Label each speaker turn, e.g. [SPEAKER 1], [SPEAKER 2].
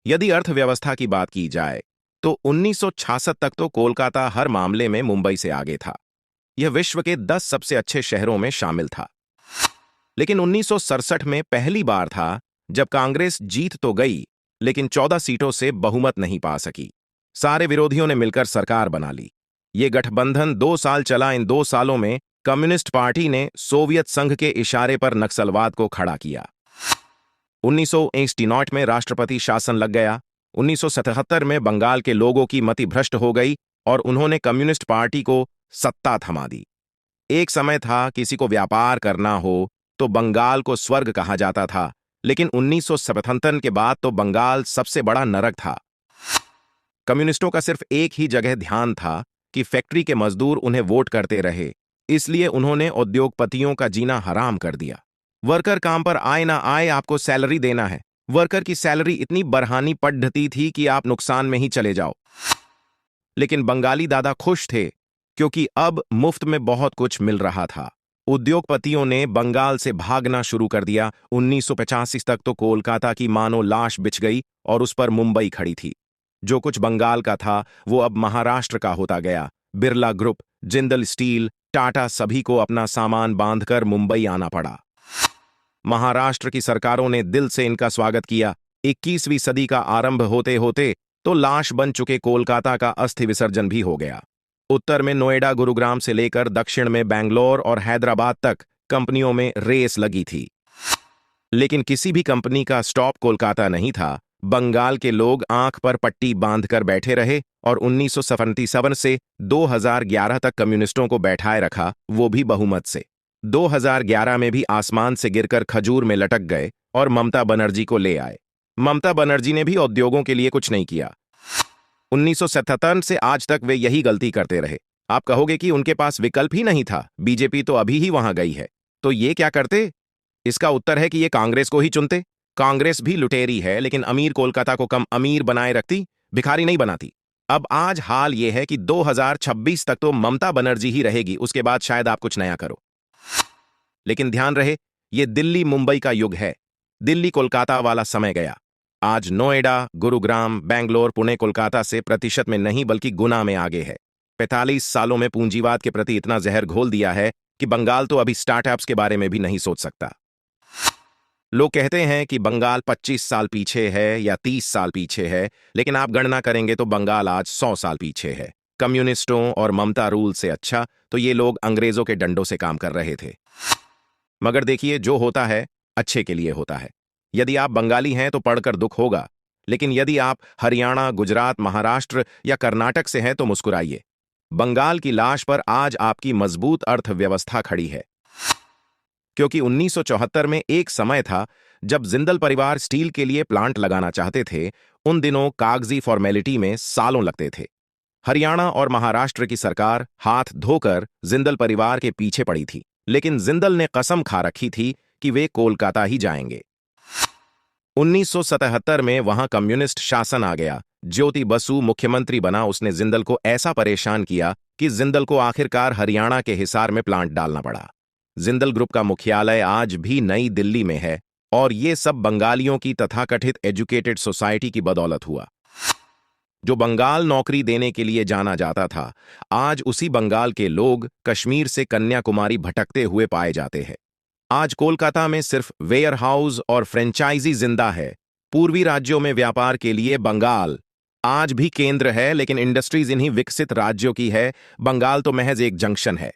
[SPEAKER 1] यदि अर्थव्यवस्था की बात की जाए तो 1966 तक तो कोलकाता हर मामले में मुंबई से आगे था। यह विश्व के 10 सबसे अच्छे शहरों में शामिल था। लेकिन 1967 में पहली बार था जब कांग्रेस जीत तो गई, लेकिन 14 सीटों से बहुमत नहीं पा सकी। सारे विरोधियों ने मिलकर सरकार बना ली। ये गठबंधन 2 साल चला। इन 2 सालों में कम्युनिस्ट पार्टी ने सोवियत संघ के इशारे पर नक्सलवाद को खड़ा किया। 1969 में राष्ट्रपति शासन लग गया। 1977 में बंगाल के लोगों की मति भ्रष्ट हो गई और उन्होंने कम्युनिस्ट पार्टी को सत्ता थमा दी। एक समय था किसी को व्यापार करना हो तो बंगाल को स्वर्ग कहा जाता था, लेकिन 1977 के बाद तो बंगाल सबसे बड़ा नरक था। कम्युनिस्टों का सिर्फ एक ही जगह ध्यान था कि फैक्ट्री के मजदूर उन्हें वोट करते रहे, इसलिए उन्होंने उद्योगपतियों का जीना हराम कर दिया। वर्कर काम पर आए ना आए आपको सैलरी देना है। वर्कर की सैलरी इतनी बरहानी पद्धति थी कि आप नुकसान में ही चले जाओ। लेकिन बंगाली दादा खुश थे क्योंकि अब मुफ्त में बहुत कुछ मिल रहा था। उद्योगपतियों ने बंगाल से भागना शुरू कर दिया। 1985 तक तो कोलकाता की मानो लाश बिछ गई और उस पर मुंबई खड़ी थी। जो कुछ बंगाल का था वो अब महाराष्ट्र का होता गया। बिरला ग्रुप, जिंदल स्टील, टाटा सभी को अपना सामान बांधकर मुंबई आना पड़ा। महाराष्ट्र की सरकारों ने दिल से इनका स्वागत किया। 21वीं सदी का आरंभ होते होते तो लाश बन चुके कोलकाता का अस्थि विसर्जन भी हो गया। उत्तर में नोएडा, गुरुग्राम से लेकर दक्षिण में बेंगलोर और हैदराबाद तक कंपनियों में रेस लगी थी, लेकिन किसी भी कंपनी का स्टॉप कोलकाता नहीं था। बंगाल के लोग आंख पर पट्टी बांधकर बैठे रहे और 1977 से 2011 तक कम्युनिस्टों को बैठाए रखा, वो भी बहुमत से। 2011 में भी आसमान से गिरकर खजूर में लटक गए और ममता बनर्जी को ले आए। ममता बनर्जी ने भी उद्योगों के लिए कुछ नहीं किया। 1977 से आज तक वे यही गलती करते रहे। आप कहोगे कि उनके पास विकल्प ही नहीं था, बीजेपी तो अभी ही वहां गई है, तो ये क्या करते? इसका उत्तर है कि ये कांग्रेस को ही चुनते। कांग्रेस भी लुटेरी है, लेकिन अमीर कोलकाता को कम अमीर बनाए रखती, भिखारी नहीं बनाती। अब आज हाल ये है कि 2026 तक तो ममता बनर्जी ही रहेगी, उसके बाद शायद आप कुछ नया करो। लेकिन ध्यान रहे, ये दिल्ली मुंबई का युग है। दिल्ली कोलकाता वाला समय गया। आज नोएडा, गुरुग्राम, बेंगलोर, पुणे कोलकाता से प्रतिशत में नहीं बल्कि गुना में आगे है। 45 सालों में पूंजीवाद के प्रति इतना जहर घोल दिया है कि बंगाल तो अभी स्टार्टअप्स के बारे में भी नहीं सोच सकता। लोग कहते हैं कि बंगाल 25 साल पीछे है या 30 साल पीछे है, लेकिन आप गणना करेंगे तो बंगाल आज 100 साल पीछे है। कम्युनिस्टों और ममता रूल से अच्छा तो ये लोग अंग्रेजों के डंडों से काम कर रहे थे। मगर देखिए, जो होता है अच्छे के लिए होता है। यदि आप बंगाली हैं तो पढ़कर दुख होगा, लेकिन यदि आप हरियाणा, गुजरात, महाराष्ट्र या कर्नाटक से हैं तो मुस्कुराइए। बंगाल की लाश पर आज आपकी मजबूत अर्थव्यवस्था खड़ी है, क्योंकि 1974 में एक समय था जब जिंदल परिवार स्टील के लिए प्लांट लगाना चाहते थे। उन दिनों कागजी फॉर्मेलिटी में सालों लगते थे। हरियाणा और महाराष्ट्र की सरकार हाथ धोकर जिंदल परिवार के पीछे पड़ी थी, लेकिन जिंदल ने कसम खा रखी थी कि वे कोलकाता ही जाएंगे। 1977 में वहां कम्युनिस्ट शासन आ गया। ज्योति बसु मुख्यमंत्री बना। उसने जिंदल को ऐसा परेशान किया कि जिंदल को आखिरकार हरियाणा के हिसार में प्लांट डालना पड़ा। जिंदल ग्रुप का मुख्यालय आज भी नई दिल्ली में है और ये सब बंगालियों की तथाकथित एजुकेटेड सोसाइटी की बदौलत हुआ। जो बंगाल नौकरी देने के लिए जाना जाता था, आज उसी बंगाल के लोग कश्मीर से कन्याकुमारी भटकते हुए पाए जाते हैं। आज कोलकाता में सिर्फ वेयर हाउस और फ्रेंचाइजी जिंदा है। पूर्वी राज्यों में व्यापार के लिए बंगाल आज भी केंद्र है, लेकिन इंडस्ट्रीज इन्हीं विकसित राज्यों की है। बंगाल तो महज एक जंक्शन है।